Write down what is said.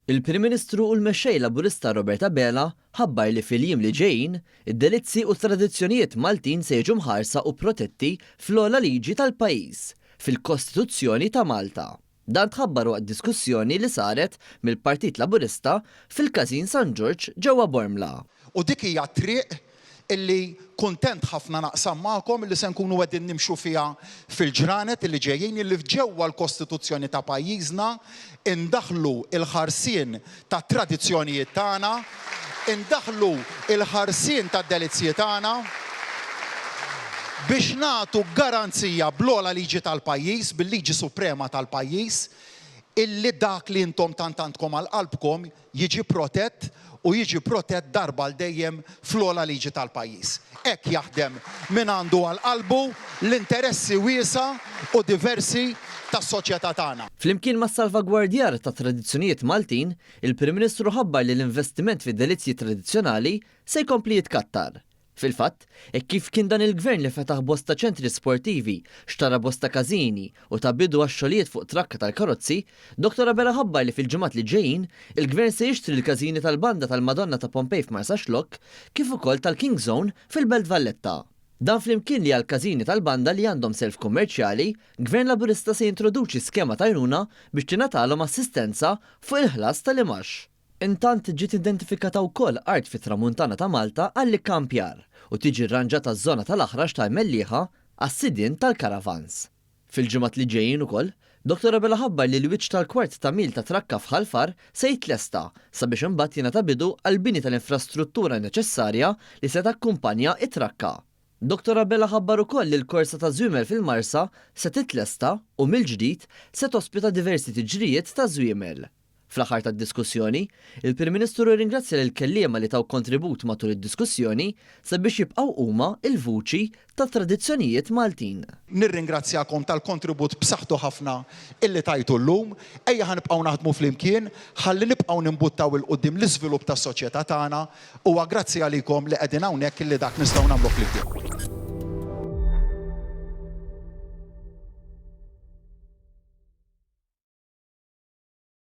Il-Prim Ministru u l-mexxej Laburista Robert Abela ħabbar li fil-jiem li ġejjin, id-delizzi u tradizzjonijiet Maltin se jiġu mħarsa u protetti fl-ogħla liġi tal-pajjiż, fil-Kostituzzjoni ta' Malta. Dan tħabbar waqt diskussjoni li saret mill-Partit Laburista fil-Każin San George ġewwa Bormla. U dik hija triq illi kuntent ħafna naqsam magħkom illi se nkunu qegħdin nimxu fiha fil-ġranet illi ġejjin illi ġewwa l-Kostituzzjoni ta' pajjiżna indaħlu il-ħarsien ta' tradizzjonijiet tagħna, indaħlu il-ħarsien tad-delizzji tagħna biex nagħtu garanzija bl-ogħla liġi tal-pajjiż, bil-liġi suprema tal-pajjiż, illi dak li intom tantkom għal qalbkom jiġi protett u jiġi protett darba l dejjem fl-ogħla liġi tal-pajjiż. Hekk jaħdem min għandu għal qalbu l-interessi wiesa u diversi tas-soċjetà tagħna. Flimkien mas salvagwardjar ta' tradizzjonijiet Maltin, il-Prim Ministru ħabbar li l-investiment fid-delizzji tradizzjonali se jkompli jitkattar. Fil-fatt, kif kien dan il-gvern li fetaħ bosta ċentri sportivi, xtara bosta każini u ta' bidu għax-xogħlijiet fuq trakka tal-karozzi, Dr. Abela ħabbar li fil-ġimgħat li ġejjin, il-gvern se jixtri l-każini tal-banda tal-Madonna ta' Pompej f'Marsa Xlokk kif ukoll tal-King Zone fil-Belt Valletta. Dan flimkien li għal-każini tal-banda li għandhom self kummerċjali, Gvern Laburista se jintroduċi skema ta' għajnuna biex tingħatalhom assistenza fuq il-ħlas tal-imax. Intant ġiet identifikata wkoll art fit-tramuntana ta' Malta għall ikkampjar u tiġi rranġata ż-żona tal-aħrax ta' Mellieħa għas-sidien tal-karavans. Fil-ġimgħat li ġejjin ukoll, Dr. Abela ħabbar li l-wiċċ tal-kwart ta' mil ta' trakka f'Ħalfar se jitlesta sabiex imbagħad jingħata bidu għall-bini tal-infrastruttura neċessarja li se takkumpanja it-trakka. Dr. Abela ħabbar ukoll li l-korsa ta' żwiemel fil-Marsa se titlesta u mill-ġdid se tospita diversi tiġrijiet ta' żwiemel. Fl-aħħar tad-diskussjoni, il-Prim Ministru ringrazzja lil kelliema li taw kontribut matul id-diskussjoni sabiex jibqgħu huma il-vuċi ta' tradizzjonijiet Maltin. Nirringrazzjakom tal-kontribut b'saħħtu ħafna illi tajtu llum, ejja ħanibqgħu naħdmu flimkien ħalli nibqgħu nimbuttaw il qudiem l-iżvilupp tas-soċjetà tagħna huwa grazzi għalikom li qegħdin hawnhekk illi dak nistgħu nagħmlu flimkien.